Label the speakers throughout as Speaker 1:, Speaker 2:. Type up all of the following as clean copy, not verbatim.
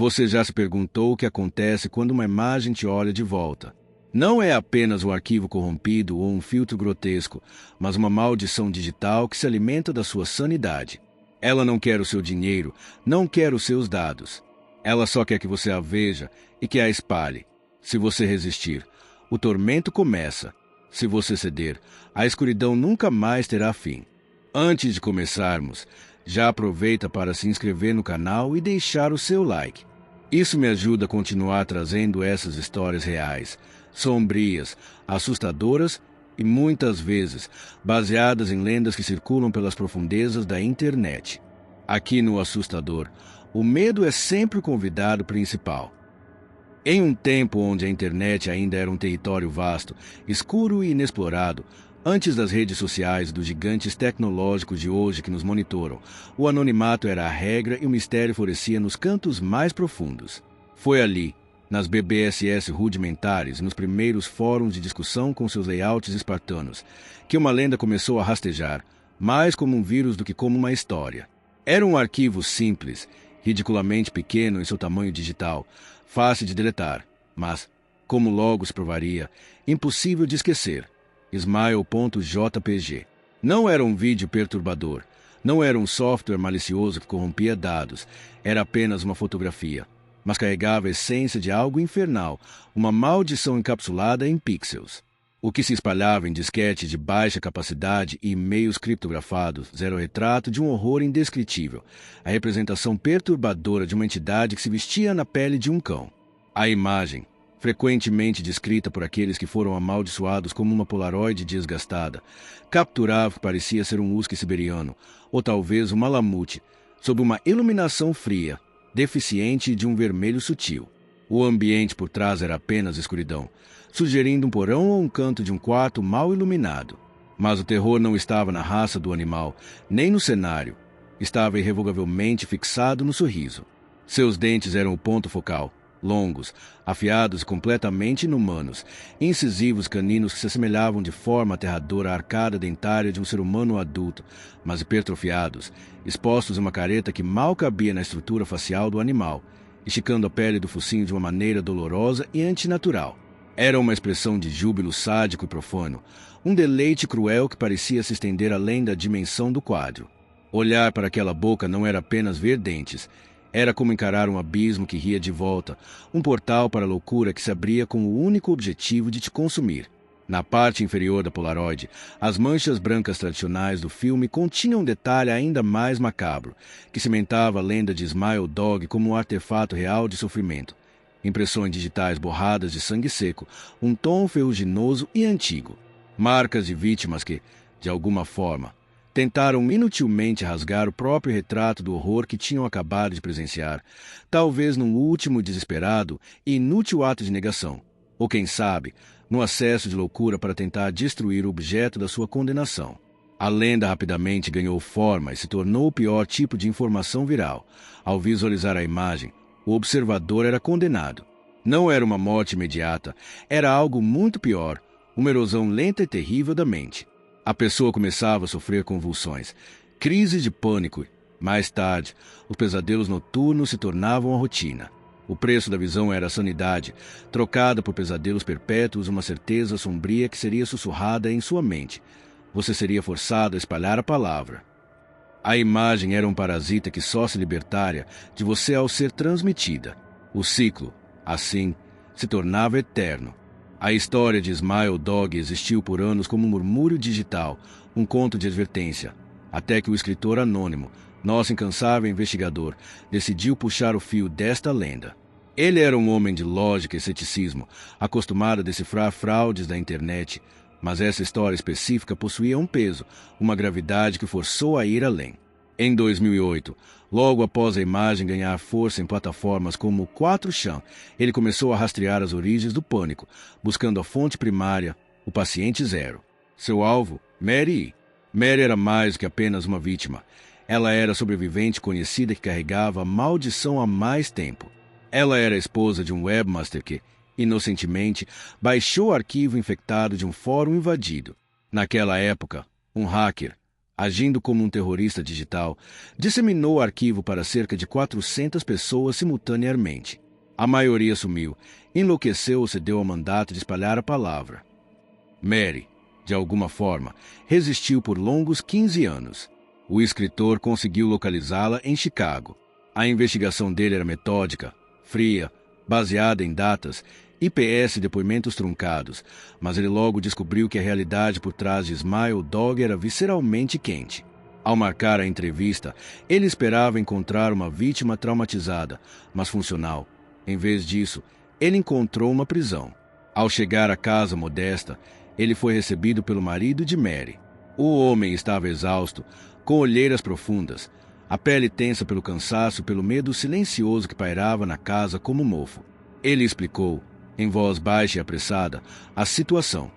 Speaker 1: Você já se perguntou o que acontece quando uma imagem te olha de volta? Não é apenas um arquivo corrompido ou um filtro grotesco, mas uma maldição digital que se alimenta da sua sanidade. Ela não quer o seu dinheiro, não quer os seus dados. Ela só quer que você a veja e que a espalhe. Se você resistir, o tormento começa. Se você ceder, a escuridão nunca mais terá fim. Antes de começarmos, já aproveita para se inscrever no canal e deixar o seu like. Isso me ajuda a continuar trazendo essas histórias reais, sombrias, assustadoras e muitas vezes baseadas em lendas que circulam pelas profundezas da internet. Aqui no Assustador, o medo é sempre o convidado principal. Em um tempo onde a internet ainda era um território vasto, escuro e inexplorado, antes das redes sociais e dos gigantes tecnológicos de hoje que nos monitoram, o anonimato era a regra e o mistério florescia nos cantos mais profundos. Foi ali, nas BBSS rudimentares e nos primeiros fóruns de discussão com seus layouts espartanos, que uma lenda começou a rastejar, mais como um vírus do que como uma história. Era um arquivo simples, ridiculamente pequeno em seu tamanho digital, fácil de deletar, mas, como logo se provaria, impossível de esquecer. Smile.jpg. Não era um vídeo perturbador, não era um software malicioso que corrompia dados, era apenas uma fotografia, mas carregava a essência de algo infernal, uma maldição encapsulada em pixels. O que se espalhava em disquetes de baixa capacidade e e-mails criptografados era o retrato de um horror indescritível, a representação perturbadora de uma entidade que se vestia na pele de um cão. A imagem, frequentemente descrita por aqueles que foram amaldiçoados como uma polaroide desgastada, capturava o que parecia ser um husky siberiano, ou talvez um malamute, sob uma iluminação fria, deficiente de um vermelho sutil. O ambiente por trás era apenas escuridão, sugerindo um porão ou um canto de um quarto mal iluminado. Mas o terror não estava na raça do animal, nem no cenário. Estava irrevogavelmente fixado no sorriso. Seus dentes eram o ponto focal, longos, afiados e completamente inumanos, incisivos caninos que se assemelhavam de forma aterradora à arcada dentária de um ser humano adulto, mas hipertrofiados, expostos a uma careta que mal cabia na estrutura facial do animal, esticando a pele do focinho de uma maneira dolorosa e antinatural. Era uma expressão de júbilo sádico e profano, um deleite cruel que parecia se estender além da dimensão do quadro. Olhar para aquela boca não era apenas ver dentes, era como encarar um abismo que ria de volta, um portal para a loucura que se abria com o único objetivo de te consumir. Na parte inferior da Polaroid, as manchas brancas tradicionais do filme continham um detalhe ainda mais macabro, que cimentava a lenda de Smile Dog como um artefato real de sofrimento. Impressões digitais borradas de sangue seco, um tom ferruginoso e antigo. Marcas de vítimas que, de alguma forma, tentaram inutilmente rasgar o próprio retrato do horror que tinham acabado de presenciar, talvez num último desesperado e inútil ato de negação, ou quem sabe, num acesso de loucura para tentar destruir o objeto da sua condenação. A lenda rapidamente ganhou forma e se tornou o pior tipo de informação viral. Ao visualizar a imagem, o observador era condenado. Não era uma morte imediata, era algo muito pior, uma erosão lenta e terrível da mente. A pessoa começava a sofrer convulsões, crises de pânico. Mais tarde, os pesadelos noturnos se tornavam a rotina. O preço da visão era a sanidade, trocada por pesadelos perpétuos, uma certeza sombria que seria sussurrada em sua mente. Você seria forçado a espalhar a palavra. A imagem era um parasita que só se libertaria de você ao ser transmitida. O ciclo, assim, se tornava eterno. A história de Smile Dog existiu por anos como um murmúrio digital, um conto de advertência, até que o escritor anônimo, nosso incansável investigador, decidiu puxar o fio desta lenda. Ele era um homem de lógica e ceticismo, acostumado a decifrar fraudes da internet, mas essa história específica possuía um peso, uma gravidade que o forçou a ir além. Em 2008, logo após a imagem ganhar força em plataformas como o 4chan, ele começou a rastrear as origens do pânico, buscando a fonte primária, o paciente zero. Seu alvo, Mary. Mary era mais do que apenas uma vítima. Ela era a sobrevivente conhecida que carregava a maldição há mais tempo. Ela era a esposa de um webmaster que, inocentemente, baixou o arquivo infectado de um fórum invadido. Naquela época, um hacker, Agindo como um terrorista digital, disseminou o arquivo para cerca de 400 pessoas simultaneamente. A maioria sumiu, enlouqueceu ou cedeu ao mandato de espalhar a palavra. Mary, de alguma forma, resistiu por longos 15 anos. O escritor conseguiu localizá-la em Chicago. A investigação dele era metódica, fria, baseada em datas, IPS e depoimentos truncados, mas ele logo descobriu que a realidade por trás de Smile Dog era visceralmente quente. Ao marcar a entrevista, ele esperava encontrar uma vítima traumatizada, mas funcional. Em vez disso, ele encontrou uma prisão. Ao chegar à casa modesta, ele foi recebido pelo marido de Mary. O homem estava exausto, com olheiras profundas, a pele tensa pelo cansaço e pelo medo silencioso que pairava na casa como mofo. Ele explicou, em voz baixa e apressada, a situação.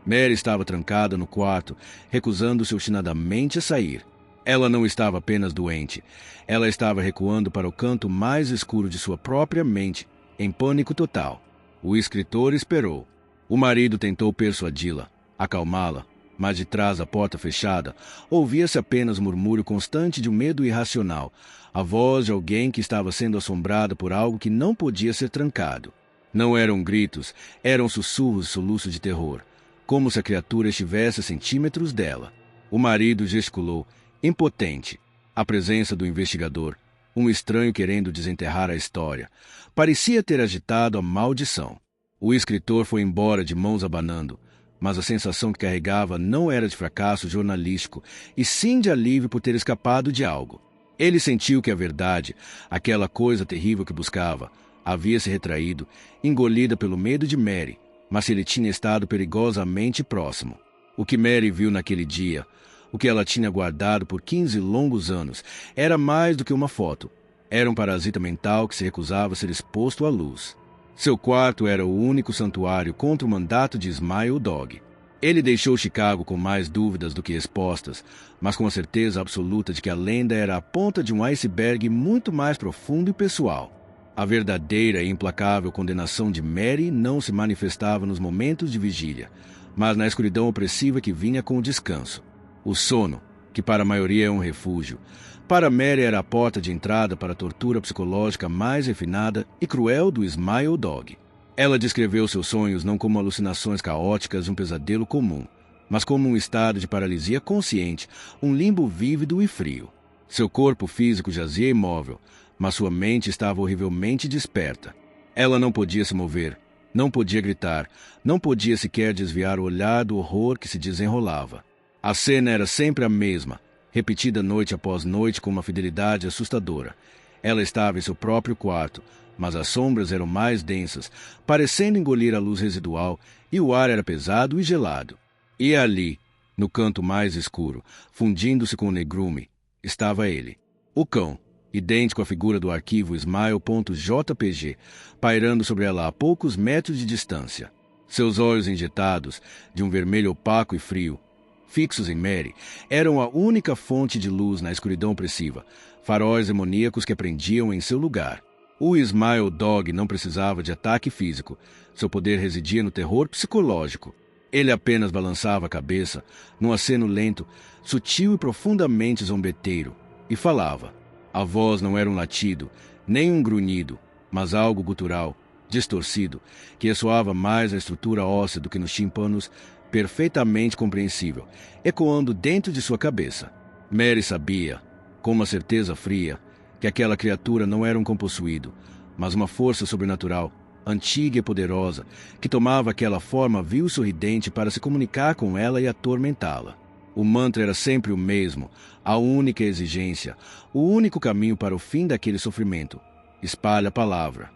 Speaker 1: Mary estava trancada no quarto, recusando-se obstinadamente a sair. Ela não estava apenas doente, ela estava recuando para o canto mais escuro de sua própria mente, em pânico total. O escritor esperou. O marido tentou persuadi-la, acalmá-la, mas de trás da porta fechada, ouvia-se apenas o murmúrio constante de um medo irracional, a voz de alguém que estava sendo assombrada por algo que não podia ser trancado. Não eram gritos, eram sussurros e soluços de terror, como se a criatura estivesse a centímetros dela. O marido gesticulou, impotente. A presença do investigador, um estranho querendo desenterrar a história, parecia ter agitado a maldição. O escritor foi embora de mãos abanando, mas a sensação que carregava não era de fracasso jornalístico, e sim de alívio por ter escapado de algo. Ele sentiu que a verdade, aquela coisa terrível que buscava, havia se retraído, engolida pelo medo de Mary, mas ele tinha estado perigosamente próximo. O que Mary viu naquele dia, o que ela tinha guardado por 15 longos anos, era mais do que uma foto. Era um parasita mental que se recusava a ser exposto à luz. Seu quarto era o único santuário contra o mandato de Smile Dog. Ele deixou Chicago com mais dúvidas do que respostas, mas com a certeza absoluta de que a lenda era a ponta de um iceberg muito mais profundo e pessoal. A verdadeira e implacável condenação de Mary não se manifestava nos momentos de vigília, mas na escuridão opressiva que vinha com o descanso. O sono, que para a maioria é um refúgio, para Mary era a porta de entrada para a tortura psicológica mais refinada e cruel do Smile Dog. Ela descreveu seus sonhos não como alucinações caóticas de um pesadelo comum, mas como um estado de paralisia consciente, um limbo vívido e frio. Seu corpo físico jazia imóvel, mas sua mente estava horrivelmente desperta. Ela não podia se mover, não podia gritar, não podia sequer desviar o olhar do horror que se desenrolava. A cena era sempre a mesma, repetida noite após noite com uma fidelidade assustadora. Ela estava em seu próprio quarto, mas as sombras eram mais densas, parecendo engolir a luz residual, e o ar era pesado e gelado. E ali, no canto mais escuro, fundindo-se com o negrume, estava ele, o cão, idêntico à figura do arquivo Smile.jpg, pairando sobre ela a poucos metros de distância. Seus olhos injetados, de um vermelho opaco e frio, fixos em Mary, eram a única fonte de luz na escuridão opressiva, faróis demoníacos que prendiam em seu lugar. O Smile Dog não precisava de ataque físico, seu poder residia no terror psicológico. Ele apenas balançava a cabeça, num aceno lento, sutil e profundamente zombeteiro, e falava. A voz não era um latido, nem um grunhido, mas algo gutural, distorcido, que ressoava mais a estrutura óssea do que nos tímpanos, perfeitamente compreensível, ecoando dentro de sua cabeça. Mary sabia, com uma certeza fria, que aquela criatura não era um compossuído, mas uma força sobrenatural, antiga e poderosa, que tomava aquela forma vil e sorridente para se comunicar com ela e atormentá-la. O mantra era sempre o mesmo, a única exigência, o único caminho para o fim daquele sofrimento. Espalhe a palavra.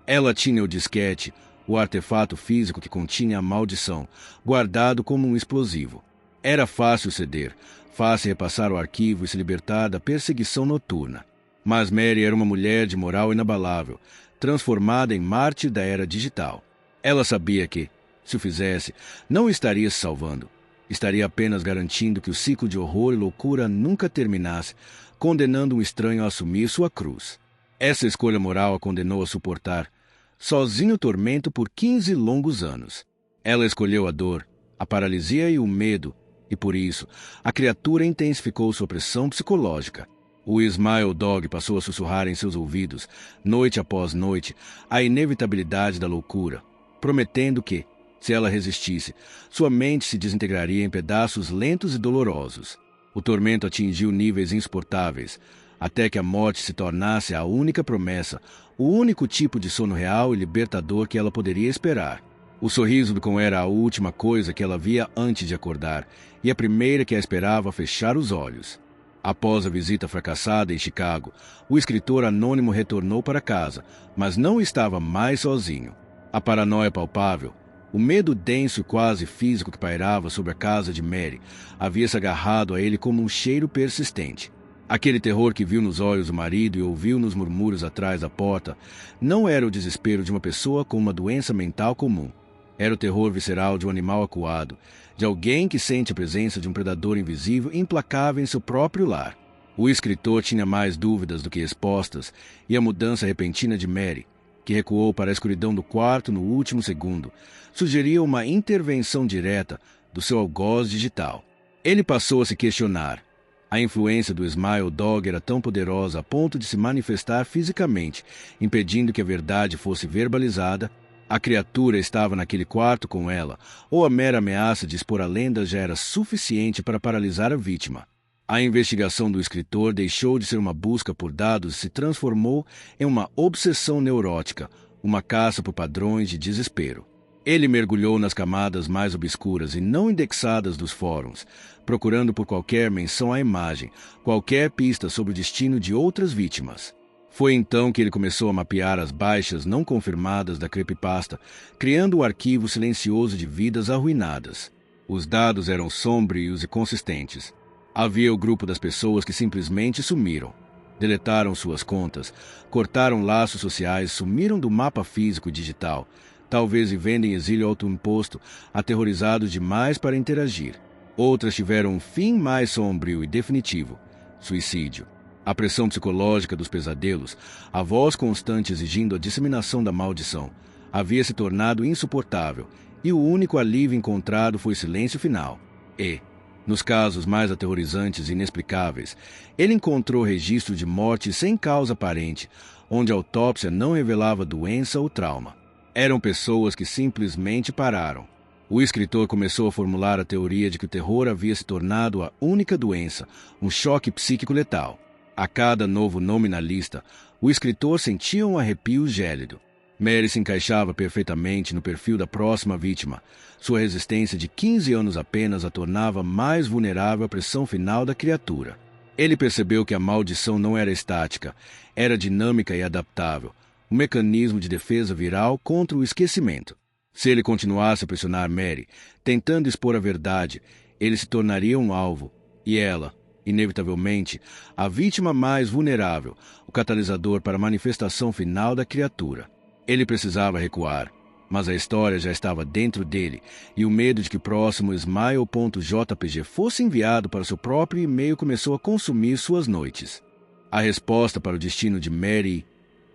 Speaker 1: Ela tinha o disquete, o artefato físico que continha a maldição, guardado como um explosivo. Era fácil ceder, fácil repassar o arquivo e se libertar da perseguição noturna. Mas Mary era uma mulher de moral inabalável, transformada em mártir da era digital. Ela sabia que, se o fizesse, não estaria se salvando. Estaria apenas garantindo que o ciclo de horror e loucura nunca terminasse, condenando um estranho a assumir sua cruz. Essa escolha moral a condenou a suportar, sozinho o tormento por 15 longos anos. Ela escolheu a dor, a paralisia e o medo, e por isso, a criatura intensificou sua pressão psicológica. O Smile Dog passou a sussurrar em seus ouvidos, noite após noite, a inevitabilidade da loucura, prometendo que, se ela resistisse, sua mente se desintegraria em pedaços lentos e dolorosos. O tormento atingiu níveis insuportáveis, até que a morte se tornasse a única promessa, o único tipo de sono real e libertador que ela poderia esperar. O sorriso do cão era a última coisa que ela via antes de acordar, e a primeira que a esperava fechar os olhos. Após a visita fracassada em Chicago, o escritor anônimo retornou para casa, mas não estava mais sozinho. A paranoia palpável, o medo denso e quase físico que pairava sobre a casa de Mary, havia se agarrado a ele como um cheiro persistente. Aquele terror que viu nos olhos do marido e ouviu nos murmúrios atrás da porta não era o desespero de uma pessoa com uma doença mental comum. Era o terror visceral de um animal acuado, de alguém que sente a presença de um predador invisível e implacável em seu próprio lar. O escritor tinha mais dúvidas do que respostas, e a mudança repentina de Mary, que recuou para a escuridão do quarto no último segundo, sugeria uma intervenção direta do seu algoz digital. Ele passou a se questionar. A influência do Smile Dog era tão poderosa a ponto de se manifestar fisicamente, impedindo que a verdade fosse verbalizada. A criatura estava naquele quarto com ela, ou a mera ameaça de expor a lenda já era suficiente para paralisar a vítima. A investigação do escritor deixou de ser uma busca por dados e se transformou em uma obsessão neurótica, uma caça por padrões de desespero. Ele mergulhou nas camadas mais obscuras e não indexadas dos fóruns, procurando por qualquer menção à imagem, qualquer pista sobre o destino de outras vítimas. Foi então que ele começou a mapear as baixas não confirmadas da creepypasta, criando o arquivo silencioso de vidas arruinadas. Os dados eram sombrios e consistentes. Havia o grupo das pessoas que simplesmente sumiram. Deletaram suas contas, cortaram laços sociais, sumiram do mapa físico e digital, talvez vivendo em exílio autoimposto, aterrorizados demais para interagir. Outras tiveram um fim mais sombrio e definitivo: suicídio. A pressão psicológica dos pesadelos, a voz constante exigindo a disseminação da maldição, havia se tornado insuportável, e o único alívio encontrado foi o silêncio final. E, nos casos mais aterrorizantes e inexplicáveis, ele encontrou registro de morte sem causa aparente, onde a autópsia não revelava doença ou trauma. Eram pessoas que simplesmente pararam. O escritor começou a formular a teoria de que o terror havia se tornado a única doença, um choque psíquico letal. A cada novo nome na lista, o escritor sentia um arrepio gélido. Mary se encaixava perfeitamente no perfil da próxima vítima. Sua resistência de 15 anos apenas a tornava mais vulnerável à pressão final da criatura. Ele percebeu que a maldição não era estática, era dinâmica e adaptável, um mecanismo de defesa viral contra o esquecimento. Se ele continuasse a pressionar Mary, tentando expor a verdade, ele se tornaria um alvo, e ela, inevitavelmente, a vítima mais vulnerável, o catalisador para a manifestação final da criatura. Ele precisava recuar, mas a história já estava dentro dele, e o medo de que o próximo Smile.jpg fosse enviado para seu próprio e-mail começou a consumir suas noites. A resposta para o destino de Mary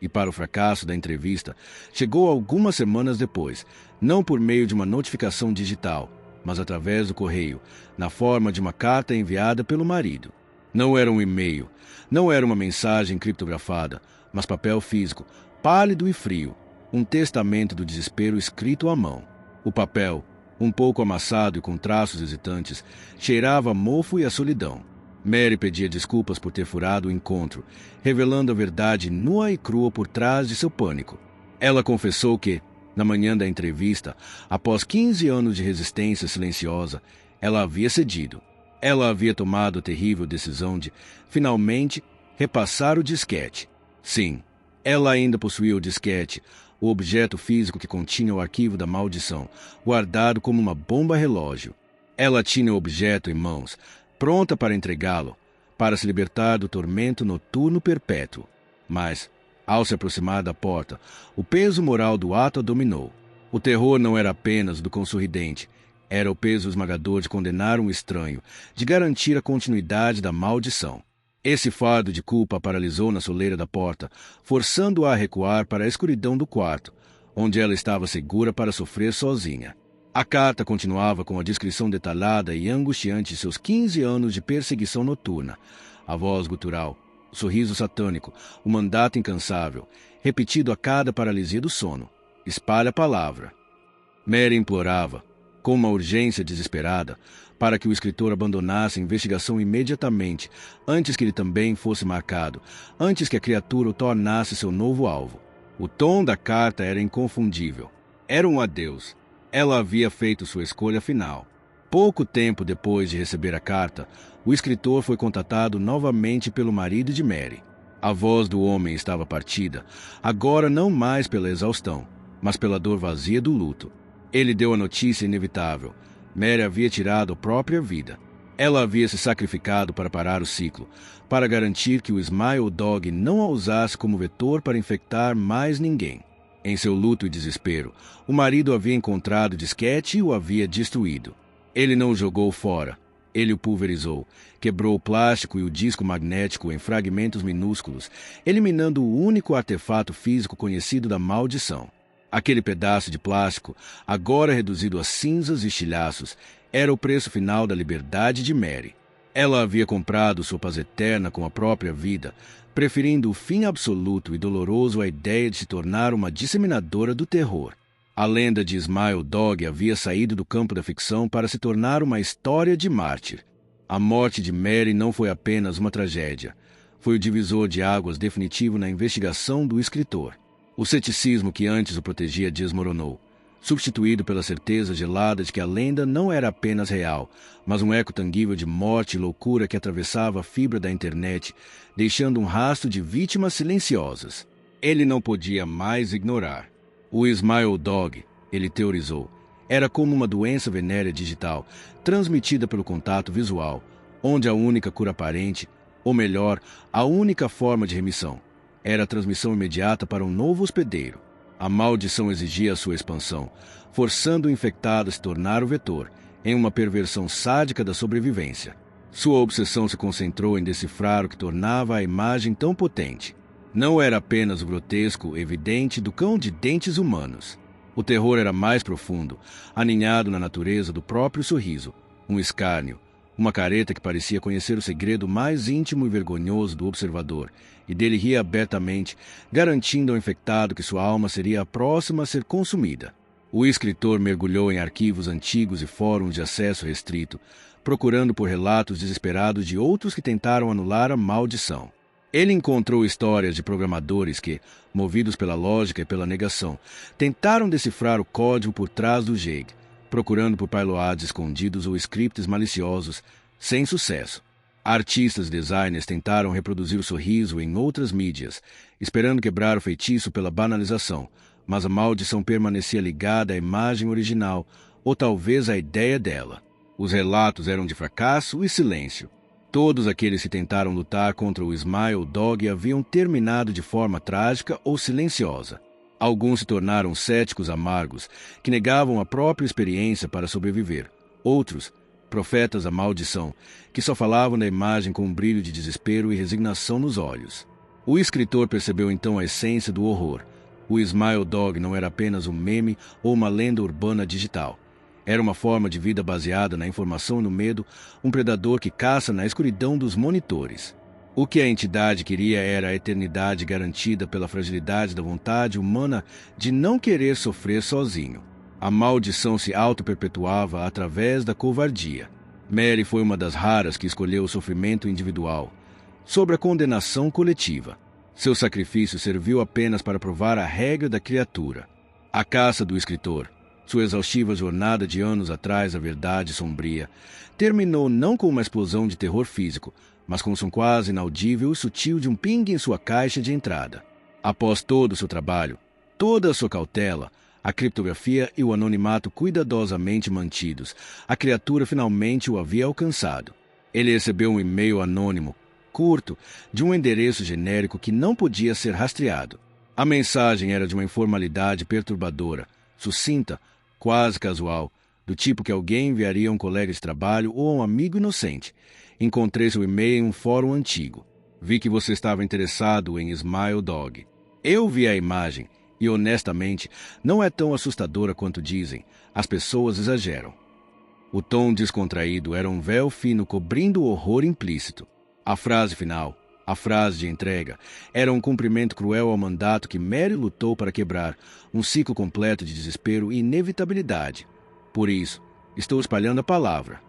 Speaker 1: e para o fracasso da entrevista chegou algumas semanas depois, não por meio de uma notificação digital, mas através do correio, na forma de uma carta enviada pelo marido. Não era um e-mail, não era uma mensagem criptografada, mas papel físico, pálido e frio, um testamento do desespero escrito à mão. O papel, um pouco amassado e com traços hesitantes, cheirava a mofo e a solidão. Mary pedia desculpas por ter furado o encontro, revelando a verdade nua e crua por trás de seu pânico. Ela confessou que, na manhã da entrevista, após 15 anos de resistência silenciosa, ela havia cedido. Ela havia tomado a terrível decisão de, finalmente, repassar o disquete. Sim, ela ainda possuía o disquete, o objeto físico que continha o arquivo da maldição, guardado como uma bomba-relógio. Ela tinha o objeto em mãos, pronta para entregá-lo, para se libertar do tormento noturno perpétuo. Mas, ao se aproximar da porta, o peso moral do ato a dominou. O terror não era apenas do cão sorridente, era o peso esmagador de condenar um estranho, de garantir a continuidade da maldição. Esse fardo de culpa a paralisou na soleira da porta, forçando-a a recuar para a escuridão do quarto, onde ela estava segura para sofrer sozinha. A carta continuava com a descrição detalhada e angustiante de seus 15 anos de perseguição noturna, a voz gutural, o sorriso satânico, o mandato incansável, repetido a cada paralisia do sono. Espalhe a palavra. Mary implorava, com uma urgência desesperada, para que o escritor abandonasse a investigação imediatamente, antes que ele também fosse marcado, antes que a criatura o tornasse seu novo alvo. O tom da carta era inconfundível. Era um adeus. Ela havia feito sua escolha final. Pouco tempo depois de receber a carta, o escritor foi contatado novamente pelo marido de Mary. A voz do homem estava partida, agora não mais pela exaustão, mas pela dor vazia do luto. Ele deu a notícia inevitável. Mary havia tirado a própria vida. Ela havia se sacrificado para parar o ciclo, para garantir que o Smile Dog não a usasse como vetor para infectar mais ninguém. Em seu luto e desespero, o marido havia encontrado o disquete e o havia destruído. Ele não o jogou fora. Ele o pulverizou, quebrou o plástico e o disco magnético em fragmentos minúsculos, eliminando o único artefato físico conhecido da maldição. Aquele pedaço de plástico, agora reduzido a cinzas e estilhaços, era o preço final da liberdade de Mary. Ela havia comprado sua paz eterna com a própria vida, preferindo o fim absoluto e doloroso à ideia de se tornar uma disseminadora do terror. A lenda de Smile Dog havia saído do campo da ficção para se tornar uma história de mártir. A morte de Mary não foi apenas uma tragédia. Foi o divisor de águas definitivo na investigação do escritor. O ceticismo que antes o protegia desmoronou, substituído pela certeza gelada de que a lenda não era apenas real, mas um eco tangível de morte e loucura que atravessava a fibra da internet, deixando um rastro de vítimas silenciosas. Ele não podia mais ignorar. O Smile Dog, ele teorizou, era como uma doença venérea digital, transmitida pelo contato visual, onde a única cura aparente, ou melhor, a única forma de remissão, era a transmissão imediata para um novo hospedeiro. A maldição exigia a sua expansão, forçando o infectado a se tornar o vetor, em uma perversão sádica da sobrevivência. Sua obsessão se concentrou em decifrar o que tornava a imagem tão potente. Não era apenas o grotesco evidente do cão de dentes humanos. O terror era mais profundo, aninhado na natureza do próprio sorriso, um escárnio, uma careta que parecia conhecer o segredo mais íntimo e vergonhoso do observador, e dele ria abertamente, garantindo ao infectado que sua alma seria a próxima a ser consumida. O escritor mergulhou em arquivos antigos e fóruns de acesso restrito, procurando por relatos desesperados de outros que tentaram anular a maldição. Ele encontrou histórias de programadores que, movidos pela lógica e pela negação, tentaram decifrar o código por trás do JEG, procurando por payloads escondidos ou scripts maliciosos, sem sucesso. Artistas e designers tentaram reproduzir o sorriso em outras mídias, esperando quebrar o feitiço pela banalização, mas a maldição permanecia ligada à imagem original, ou talvez à ideia dela. Os relatos eram de fracasso e silêncio. Todos aqueles que tentaram lutar contra o Smile Dog haviam terminado de forma trágica ou silenciosa. Alguns se tornaram céticos amargos, que negavam a própria experiência para sobreviver. Outros, profetas da maldição, que só falavam da imagem com um brilho de desespero e resignação nos olhos. O escritor percebeu então a essência do horror. O Smile Dog não era apenas um meme ou uma lenda urbana digital. Era uma forma de vida baseada na informação e no medo, um predador que caça na escuridão dos monitores. O que a entidade queria era a eternidade garantida pela fragilidade da vontade humana de não querer sofrer sozinho. A maldição se auto-perpetuava através da covardia. Mary foi uma das raras que escolheu o sofrimento individual sobre a condenação coletiva. Seu sacrifício serviu apenas para provar a regra da criatura. A caça do escritor, sua exaustiva jornada de anos atrás à verdade sombria, terminou não com uma explosão de terror físico, mas com o som quase inaudível e sutil de um ping em sua caixa de entrada. Após todo o seu trabalho, toda a sua cautela, a criptografia e o anonimato cuidadosamente mantidos, a criatura finalmente o havia alcançado. Ele recebeu um e-mail anônimo, curto, de um endereço genérico que não podia ser rastreado. A mensagem era de uma informalidade perturbadora, sucinta, quase casual, do tipo que alguém enviaria a um colega de trabalho ou a um amigo inocente. Encontrei seu e-mail em um fórum antigo. Vi que você estava interessado em Smile Dog. Eu vi a imagem E honestamente, não é tão assustadora quanto dizem. As pessoas exageram. O tom descontraído era um véu fino cobrindo o horror implícito. A frase final, a frase de entrega, era um cumprimento cruel ao mandato que Mary lutou para quebrar, um ciclo completo de desespero e inevitabilidade. Por isso, estou espalhando a palavra.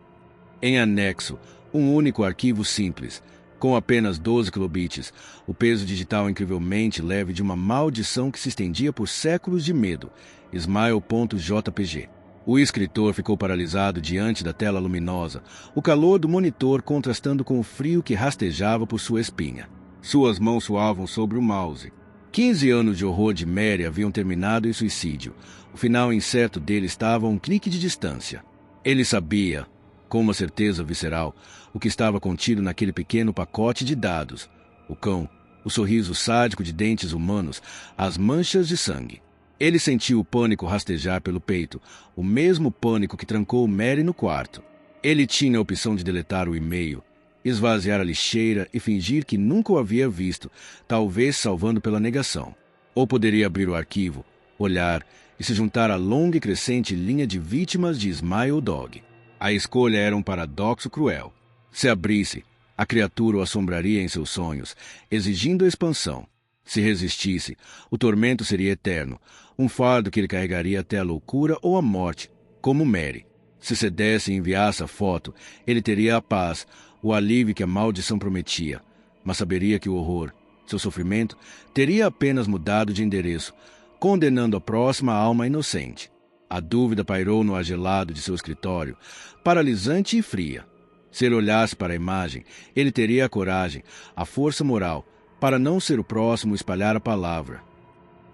Speaker 1: Em anexo, um único arquivo simples, com apenas 12 kilobits, o peso digital incrivelmente leve de uma maldição que se estendia por séculos de medo. Smile.jpg. O escritor ficou paralisado diante da tela luminosa, o calor do monitor contrastando com o frio que rastejava por sua espinha. Suas mãos suavam sobre o mouse. 15 anos de horror de Mary haviam terminado em suicídio. O final incerto dele estava a um clique de distância. Ele sabia, com uma certeza visceral, o que estava contido naquele pequeno pacote de dados. O cão, o sorriso sádico de dentes humanos, as manchas de sangue. Ele sentiu o pânico rastejar pelo peito, o mesmo pânico que trancou Mary no quarto. Ele tinha a opção de deletar o e-mail, esvaziar a lixeira e fingir que nunca o havia visto, talvez salvando pela negação. Ou poderia abrir o arquivo, olhar e se juntar à longa e crescente linha de vítimas de Smile Dog. A escolha era um paradoxo cruel. Se abrisse, a criatura o assombraria em seus sonhos, exigindo a expansão. Se resistisse, o tormento seria eterno, um fardo que ele carregaria até a loucura ou a morte, como Mary. Se cedesse e enviasse a foto, ele teria a paz, o alívio que a maldição prometia, mas saberia que o horror, seu sofrimento, teria apenas mudado de endereço, condenando a próxima alma inocente. A dúvida pairou no ar gelado de seu escritório, paralisante e fria. Se ele olhasse para a imagem, ele teria a coragem, a força moral, para não ser o próximo a espalhar a palavra.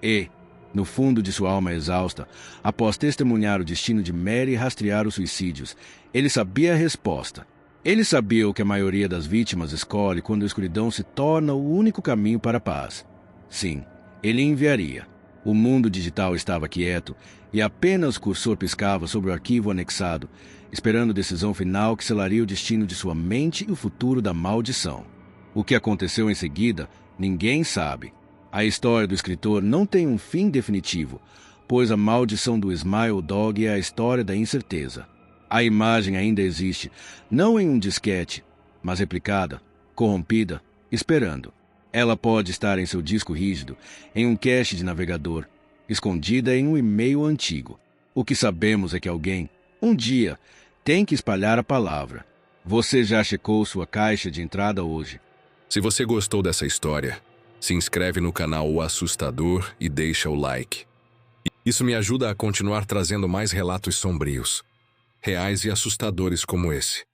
Speaker 1: E, no fundo de sua alma exausta, após testemunhar o destino de Mary e rastrear os suicídios, ele sabia a resposta. Ele sabia o que a maioria das vítimas escolhe quando a escuridão se torna o único caminho para a paz. Sim, ele enviaria. O mundo digital estava quieto e apenas o cursor piscava sobre o arquivo anexado, esperando a decisão final que selaria o destino de sua mente e o futuro da maldição. O que aconteceu em seguida, ninguém sabe. A história do escritor não tem um fim definitivo, pois a maldição do Smile Dog é a história da incerteza. A imagem ainda existe, não em um disquete, mas replicada, corrompida, esperando. Ela pode estar em seu disco rígido, em um cache de navegador, escondida em um e-mail antigo. O que sabemos é que alguém, um dia, tem que espalhar a palavra. Você já checou sua caixa de entrada hoje?
Speaker 2: Se você gostou dessa história, se inscreve no canal O Assustador e deixa o like. Isso me ajuda a continuar trazendo mais relatos sombrios, reais e assustadores como esse.